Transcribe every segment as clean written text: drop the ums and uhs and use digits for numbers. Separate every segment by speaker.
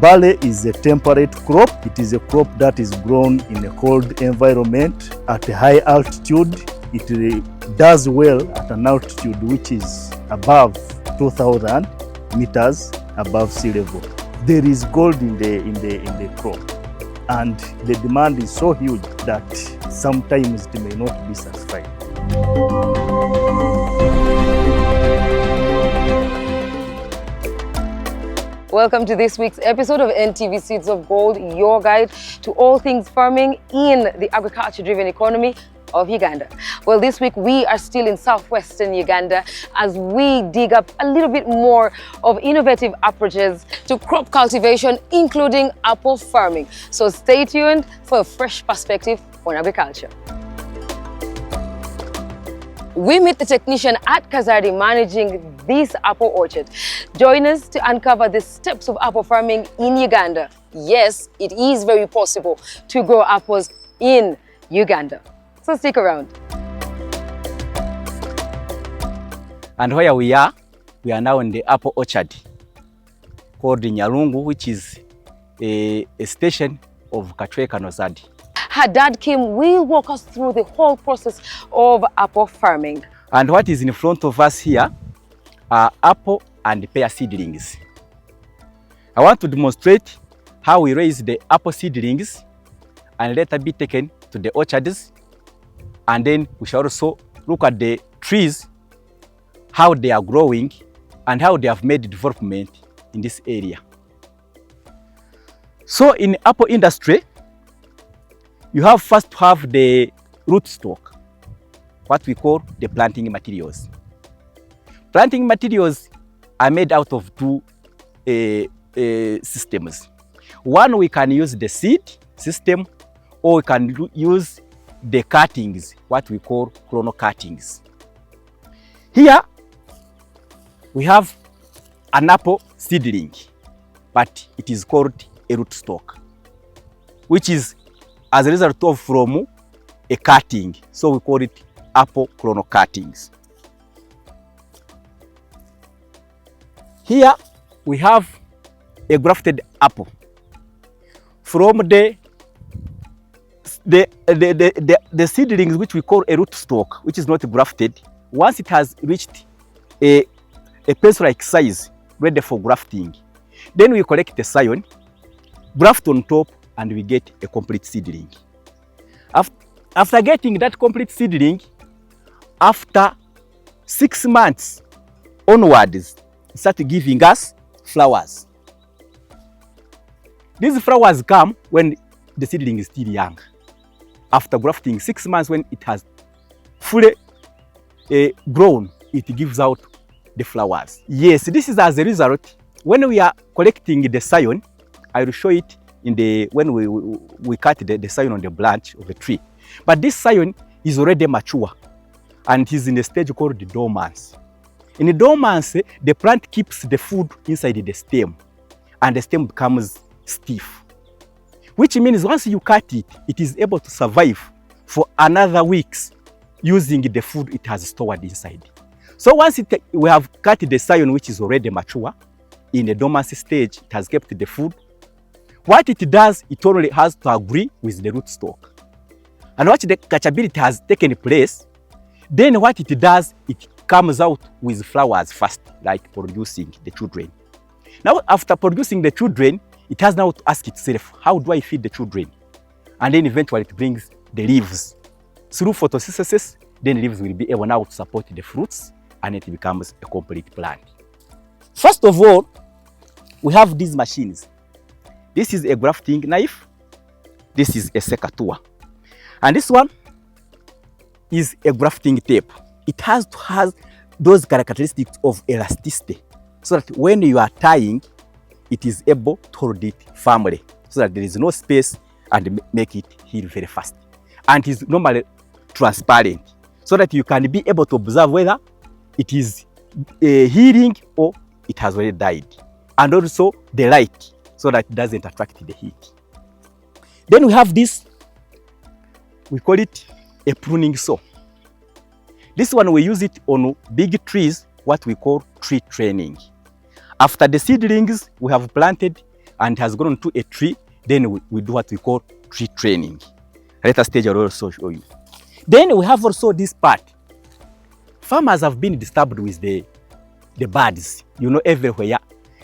Speaker 1: Kabale is a temperate crop. It is a crop that is grown in a cold environment at a high altitude. It does well at an altitude which is above 2,000 meters above sea level. There is gold in the crop, and the demand is so huge that sometimes it may not be satisfied.
Speaker 2: Welcome to this week's episode of NTV Seeds of Gold, your guide to all things farming in the agriculture-driven economy of Uganda. Well, this week we are still in southwestern Uganda as we dig up a little bit more of innovative approaches to crop cultivation, including apple farming. So stay tuned for a fresh perspective on agriculture. We meet the technician at Kazadi managing this apple orchard. Join us to uncover the steps of apple farming in Uganda. Yes, it is very possible to grow apples in Uganda. So stick around.
Speaker 3: And where we are now in the apple orchard called Nyalungu, which is a station of Katweka Nozadi.
Speaker 2: Her dad Kim will walk us through the whole process of apple farming.
Speaker 3: And what is in front of us here are apple and pear seedlings. I want to demonstrate how we raise the apple seedlings and later be taken to the orchards. And then we shall also look at the trees, how they are growing and how they have made development in this area. So in apple industry, you have first to have the rootstock, what we call the planting materials. Planting materials are made out of two systems. One, we can use the seed system, or we can use the cuttings, what we call chrono cuttings. Here, we have an apple seedling, but it is called a rootstock, which is as a result of from a cutting. So we call it apple chrono cuttings. Here we have a grafted apple from the seedlings, which we call a rootstock, which is not grafted. Once it has reached a pencil-like size ready for grafting, then we collect the scion, graft on top, and we get a complete seedling. After getting that complete seedling, after 6 months onwards, it starts giving us flowers. These flowers come when the seedling is still young. After grafting 6 months, when it has fully grown, it gives out the flowers. Yes, this is as a result. When we are collecting the scion, I will show it in the when we cut the scion on the branch of a tree. But this scion is already mature and is in a stage called the dormancy. In the dormancy, the plant keeps the food inside the stem and the stem becomes stiff, which means once you cut it, it is able to survive for another weeks using the food it has stored inside. So once we have cut the scion, which is already mature, in the dormancy stage, it has kept the food. What it does, it only has to agree with the rootstock. And once the catchability has taken place, then what it does, it comes out with flowers first, like producing the children. Now, after producing the children, it has now to ask itself, how do I feed the children? And then eventually it brings the leaves. Through photosynthesis, then leaves will be able now to support the fruits, and it becomes a complete plant. First of all, we have these machines. This is a grafting knife. This is a secateur. And this one is a grafting tape. It has to have those characteristics of elasticity, so that when you are tying, it is able to hold it firmly, so that there is no space and make it heal very fast. And it is normally transparent, so that you can be able to observe whether it is healing or it has already died. And also the light, so that it doesn't attract the heat. Then we have this, we call it a pruning saw. This one we use it on big trees, what we call tree training. After the seedlings we have planted, and has grown to a tree, then we do what we call tree training. Let us stage, I will also show you. Then we have also this part. Farmers have been disturbed with the birds, you know, everywhere.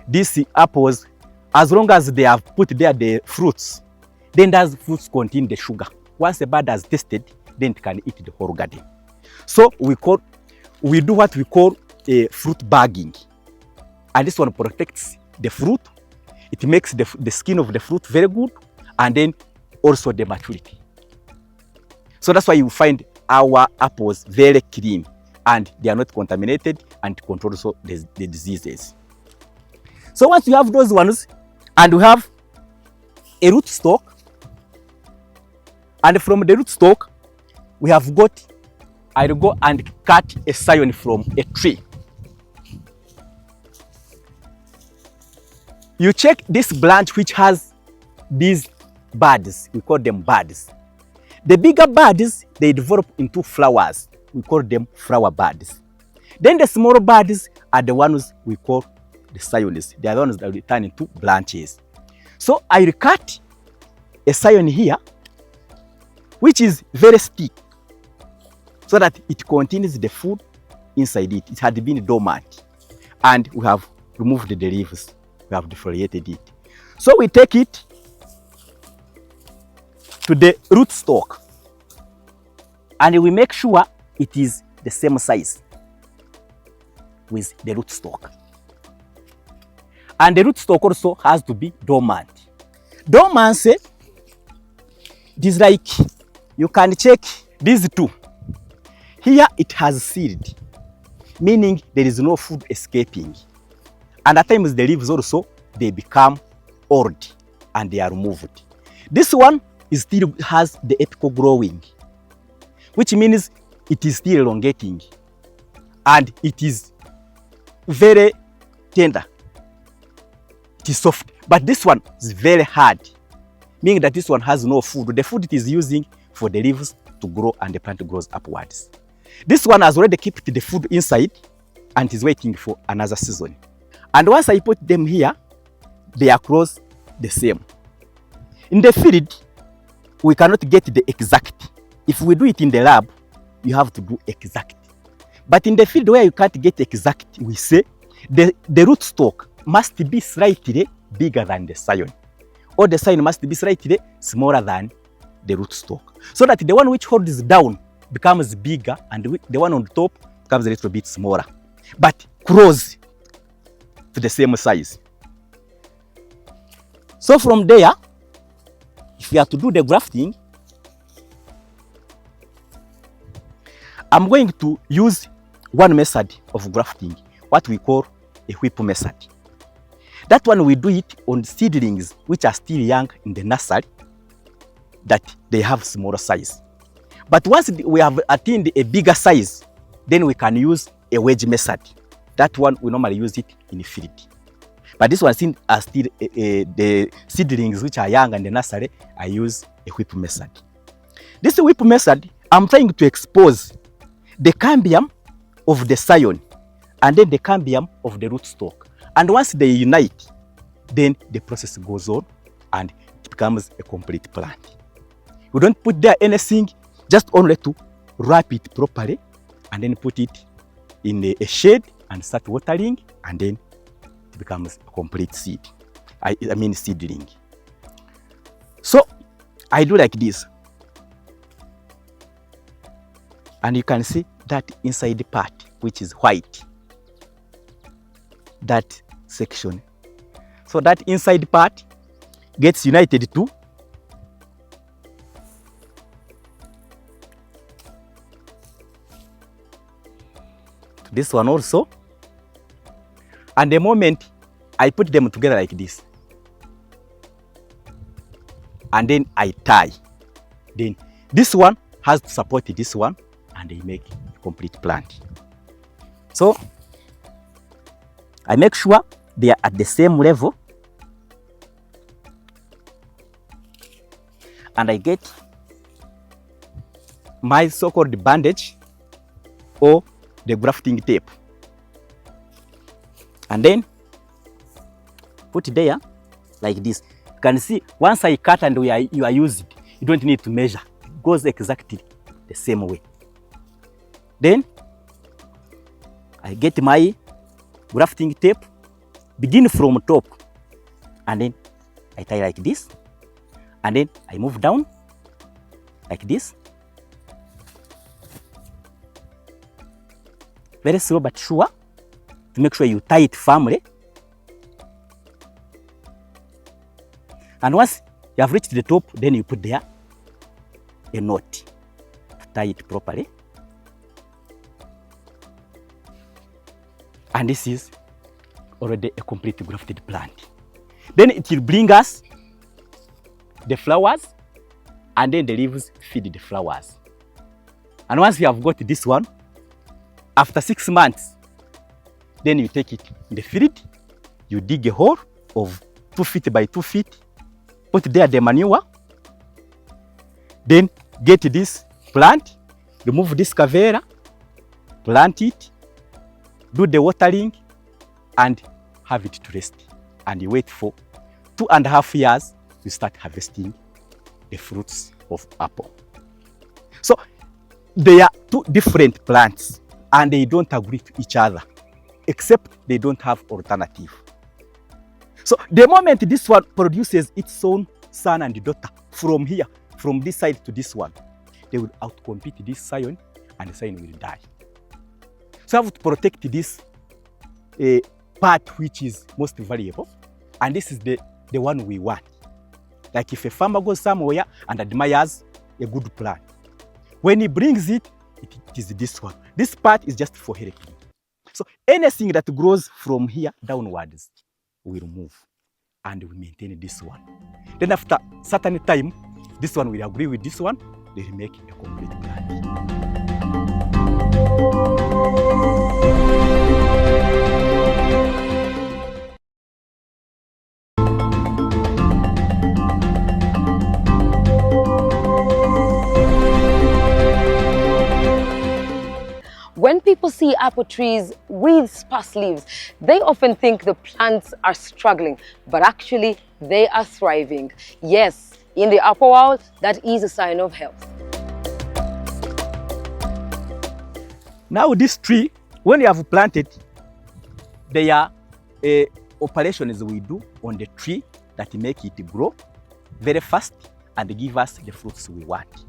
Speaker 3: These apples, as long as they have put there the fruits, then those fruits contain the sugar. Once the bird has tasted, then it can eat the whole garden. So we do what we call a fruit bagging. And this one protects the fruit. It makes the skin of the fruit very good, and then also the maturity. So that's why you find our apples very clean, and they are not contaminated, and control also the diseases. So once you have those ones, and we have a root stock, and from the root stock, we have got, I'll go and cut a scion from a tree. You check this branch which has these buds, we call them buds. The bigger buds, they develop into flowers, we call them flower buds. Then the smaller buds are the ones we call the scions. They are the ones that will turn into branches. So I will cut a scion here, which is very thick, so that it contains the food inside it. It had been dormant, and we have removed the leaves. We have defoliated it. So we take it to the root stock, and we make sure it is the same size with the root stock. And the root stock also has to be dormant. Dormancy, it is like, you can check these two. Here it has seed, meaning there is no food escaping. And at times the leaves also, they become old and they are removed. This one is still has the apical growing, which means it is still elongating, and it is very tender. It is soft, but this one is very hard, meaning that this one has no food. The food it is using for the leaves to grow and the plant grows upwards. This one has already kept the food inside and is waiting for another season. And once I put them here, they are close the same. In the field, we cannot get the exact. If we do it in the lab, you have to do exact. But in the field where you can't get exact, we say the root stock must be slightly bigger than the scion, or the scion must be slightly smaller than the root stock, so that the one which holds down becomes bigger and the one on top becomes a little bit smaller, but close to the same size. So from there, if we are to do the grafting, I'm going to use one method of grafting, what we call a whip method. That one we do it on seedlings which are still young in the nursery, that they have smaller size. But once we have attained a bigger size, then we can use a wedge method. That one we normally use it in the field. But this one are still the seedlings which are young in the nursery, I use a whip method. This whip method, I'm trying to expose the cambium of the scion and then the cambium of the rootstock. And once they unite, then the process goes on and it becomes a complete plant. We don't put there anything, just only to wrap it properly and then put it in a shade and start watering, and then it becomes a complete seed. I mean seedling. So I do like this. And you can see that inside the part which is white, that section. So that inside part gets united to this one also. And the moment I put them together like this, and then I tie, then this one has to support this one, and they make a complete plant. So I make sure they are at the same level, and I get my so-called bandage or the grafting tape, and then put it there like this. You can see once I cut and you are using it, you don't need to measure. It goes exactly the same way. Then I get my grafting tape, begin from top, and then I tie like this, and then I move down like this. Very slow but sure, to make sure you tie it firmly. And once you have reached the top, then you put there a knot to tie it properly. And this is already a complete grafted plant. Then it will bring us the flowers, and then the leaves feed the flowers. And once you have got this one, after 6 months, then you take it in the field, you dig a hole of 2 feet by 2 feet, put there the manure, then get this plant, remove this cavera, plant it, do the watering, and have it to rest. And you wait for 2.5 years, you start harvesting the fruits of apple. So they are 2 different plants, and they don't agree to each other, except they don't have alternative. So the moment this one produces its own son and daughter from here, from this side to this one, they will outcompete this Scion, and the Scion will die. So I have to protect this part which is most valuable, and this is the one we want. Like if a farmer goes somewhere and admires a good plant, when he brings it, it is this one. This part is just for helping. So anything that grows from here downwards, we remove and we maintain this one. Then after certain time, this one will agree with this one, they will make a complete plant.
Speaker 2: When people see apple trees with sparse leaves, they often think the plants are struggling, but actually they are thriving. Yes, in the apple world, that is a sign of health.
Speaker 3: Now this tree, when you have planted, there are operations we do on the tree that make it grow very fast and give us the fruits we want.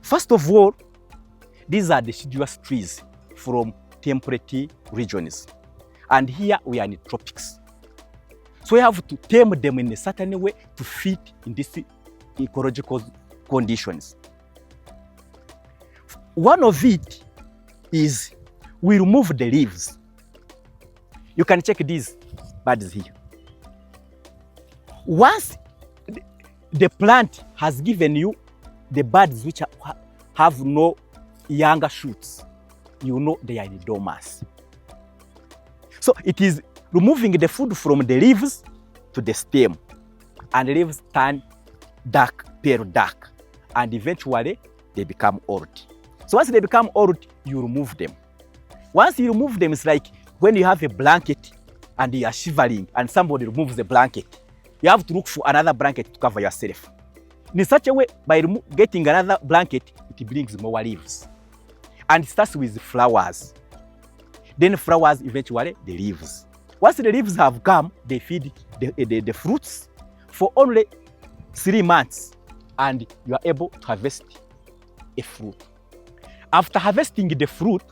Speaker 3: First of all, these are deciduous trees from temperate regions. And here we are in the tropics. So we have to tame them in a certain way to fit in these ecological conditions. One of it is we remove the leaves. You can check these buds here. Once the plant has given you the buds which have no younger shoots, you know they are in dormants. So it is removing the food from the leaves to the stem, and the leaves turn dark, pale dark, and eventually they become old. So once they become old, you remove them. Once you remove them, it's like when you have a blanket and you are shivering and somebody removes the blanket, you have to look for another blanket to cover yourself. In such a way, by getting another blanket, it brings more leaves. And it starts with flowers. Then flowers, eventually the leaves. Once the leaves have come, they feed the fruits for only 3 months, and you are able to harvest a fruit. After harvesting the fruit,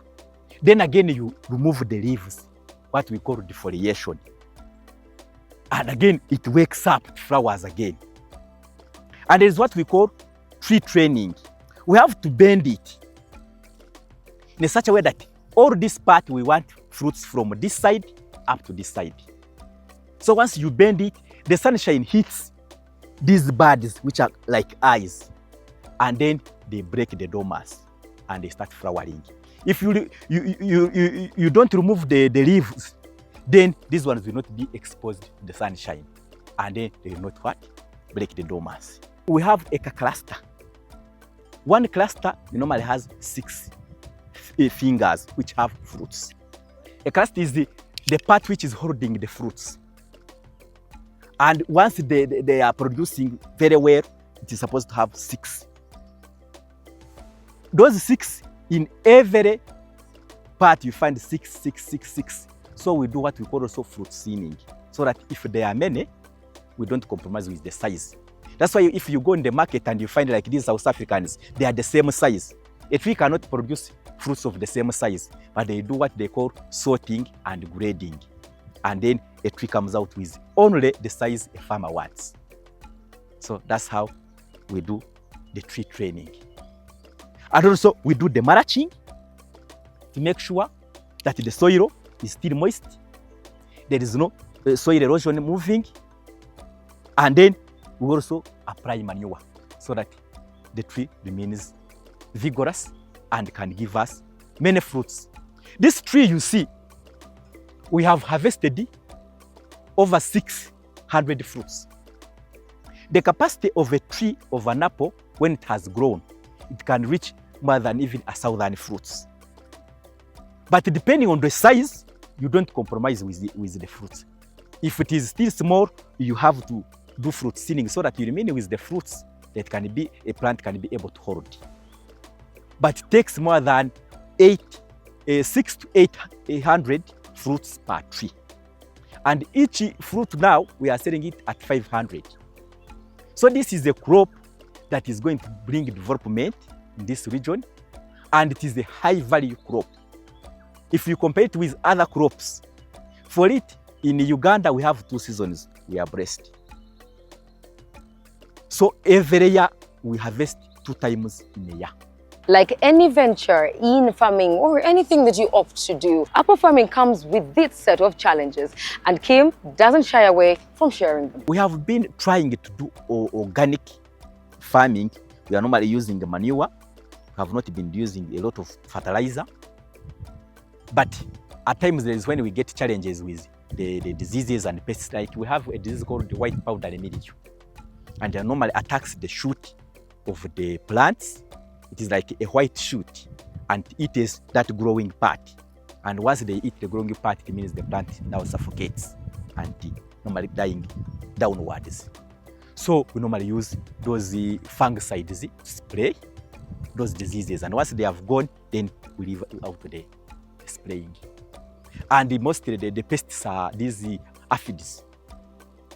Speaker 3: then again you remove the leaves, what we call defoliation. And again, it wakes up flowers again. And there is what we call tree training. We have to bend it in such a way that all this part we want fruits from this side up to this side. So once you bend it, the sunshine hits these buds which are like eyes, and then they break the dormants and they start flowering. If you don't remove the leaves, then these ones will not be exposed to the sunshine, and then they will not what? Break the dormants. We have a cluster. One cluster normally has 6 fingers which have fruits. A cluster is the part which is holding the fruits. And once they are producing very well, it is supposed to have 6. Those 6, in every part you find 6, 6, 6, 6. So we do what we call also fruit thinning, so that if there are many, we don't compromise with the size. That's why if you go in the market and you find like these South Africans, they are the same size. A tree cannot produce fruits of the same size, but they do what they call sorting and grading. And then a tree comes out with only the size a farmer wants. So that's how we do the tree training. And also we do the mulching to make sure that the soil is still moist. There is no soil erosion moving. And then we also apply manure so that the tree remains vigorous and can give us many fruits. This tree you see, we have harvested over 600 fruits. The capacity of a tree of an apple, when it has grown, it can reach more than even 1,000 fruits. But depending on the size, you don't compromise with the fruits. If it is still small, you have to do fruit thinning so that you remain with the fruits that a plant can be able to hold. But it takes more than 6 to 800 fruits per tree. And each fruit now, we are selling it at 500. So this is a crop that is going to bring development in this region, and it is a high value crop. If you compare it with other crops, for it, in Uganda, we have 2 seasons we are blessed. So every year, we harvest 2 times in a year.
Speaker 2: Like any venture in farming or anything that you opt to do, apple farming comes with its set of challenges, and Kim doesn't shy away from sharing them.
Speaker 3: We have been trying to do organic farming. We are normally using manure. We have not been using a lot of fertilizer. But at times there is when we get challenges with the diseases and pests. Like we have a disease called the white powdery mildew, and it normally attacks the shoot of the plants. It is like a white shoot, and it is that growing part. And once they eat the growing part, it means the plant now suffocates and normally dying downwards. So we normally use those fungicides to spray those diseases, and once they have gone, then we leave out the spraying. And mostly the pests are these aphids.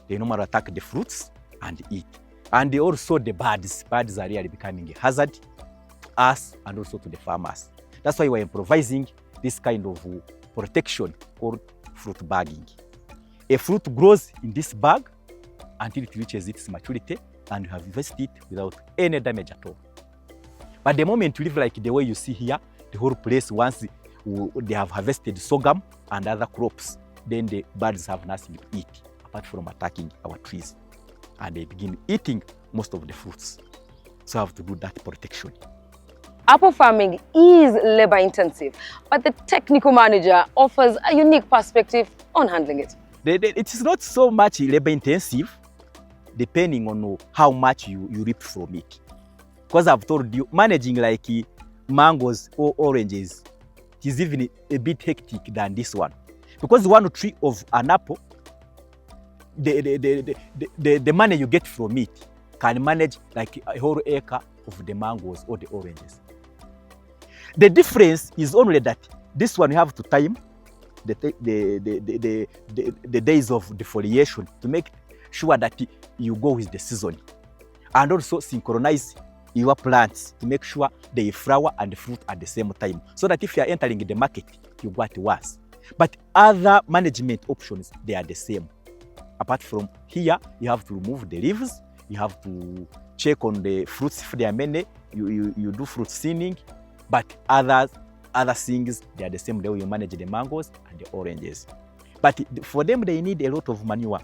Speaker 3: They normally attack the fruits and eat. And also the birds. Birds are really becoming a hazard to us and also to the farmers. That's why we're improvising this kind of protection called fruit bagging. A fruit grows in this bag until it reaches its maturity, and you harvest it without any damage at all. But the moment you live like the way you see here, the whole place, once they have harvested sorghum and other crops, then the birds have nothing to eat apart from attacking our trees. And they begin eating most of the fruits. So I have to do that protection.
Speaker 2: Apple farming is labor intensive, but the technical manager offers a unique perspective on handling it.
Speaker 3: It is not so much labor intensive, depending on how much you reap from it. Because I've told you, managing like mangoes or oranges, it is even a bit hectic than this one. Because one tree of an apple, the money you get from it can manage like a whole acre of the mangoes or the oranges. The difference is only that this one you have to time the days of defoliation to make sure that you go with the season, and also synchronize your plants to make sure they flower and fruit at the same time, so that if you are entering the market, you go at once. But other management options, they are the same. Apart from here, you have to remove the leaves, you have to check on the fruits if there are many, you do fruit thinning, but other things, they are the same way you manage the mangoes and the oranges. But for them, they need a lot of manure.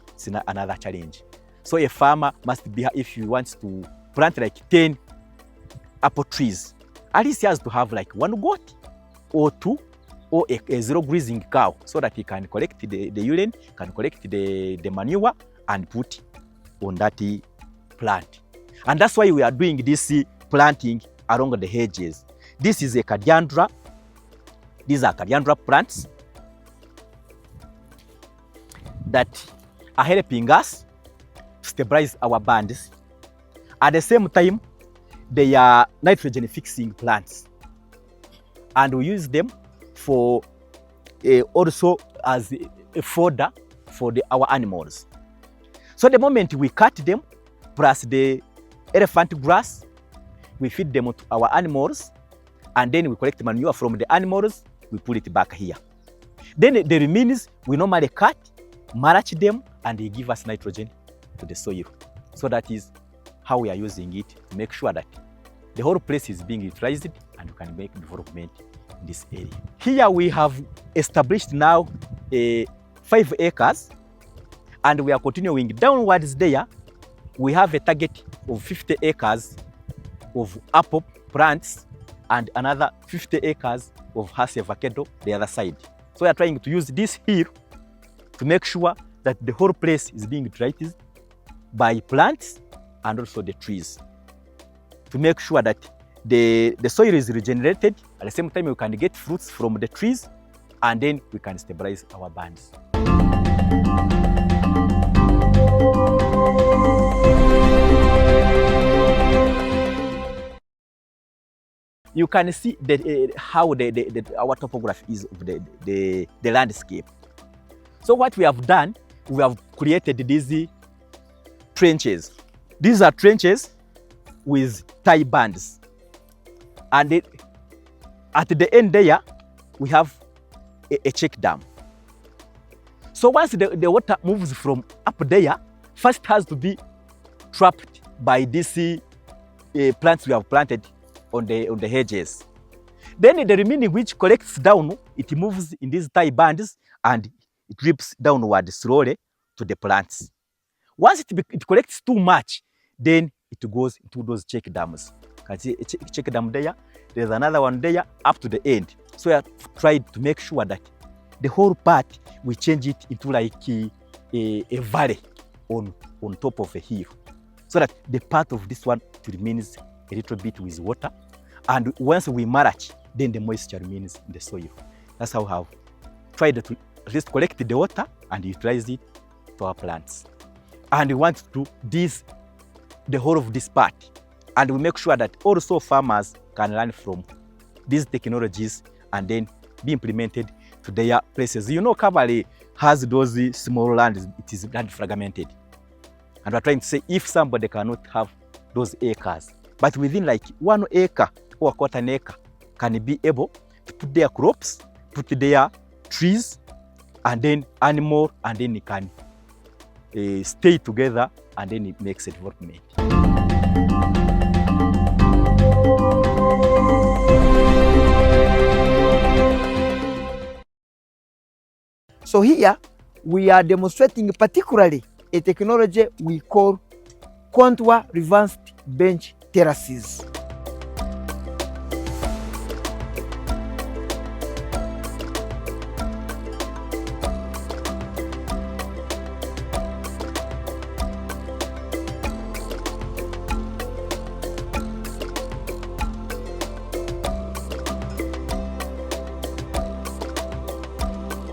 Speaker 3: It's another challenge. So a farmer must be, if he wants to plant like 10 apple trees, at least he has to have like 1 goat or 2 or a 0 grazing cow, so that he can collect the urine, can collect the manure and put on that plant. And that's why we are doing this planting along the hedges. This is a cadiandra. These are cadiandra plants that are helping us to stabilize our bands. At the same time, they are nitrogen fixing plants, and we use them for also as a fodder for our animals. So the moment we cut them, plus the elephant grass, we feed them to our animals, and then we collect manure from the animals, we put it back here. Then the remains, we normally cut, mulch them, and they give us nitrogen to the soil. So that is how we are using it to make sure that the whole place is being utilized and we can make development in this area. Here we have established now 5 acres, and we are continuing downwards there. We have a target of 50 acres of apple plants and another 50 acres of Hass avocado the other side. So we are trying to use this here to make sure that the whole place is being utilized by plants and also the trees, to make sure that the soil is regenerated. At the same time, we can get fruits from the trees, and then we can stabilize our bands. You can see how our topography is of the landscape. So what we have done, we have created these trenches. These are trenches with tie bands. And at the end there, we have a check dam. So once the water moves from up there, first has to be trapped by these plants we have planted on the hedges. Then the remaining which collects down, it moves in these tie bands and it drips downward slowly to the plants. Once it collects too much, then it goes into those check dams. You can see a check dam there, there's another one there up to the end. So we have tried to make sure that the whole part, we change it into like a valley on top of a hill, so that the part of this one remains a little bit with water, and once we mulch, then the moisture remains in the soil. That's how we have tried to at least collect the water and utilize it to our plants. And we want to do this, the whole of this part, and we make sure that also farmers can learn from these technologies and then be implemented to their places. You know, Kabale has those small lands, it is land fragmented. And we're trying to say if somebody cannot have those acres, but within like 1 acre or 1/4 acre can be able to put their crops, put their trees, and then animal, and then it can stay together, and then it makes a development.
Speaker 4: So here we are demonstrating particularly a technology we call contour reversed bench terraces.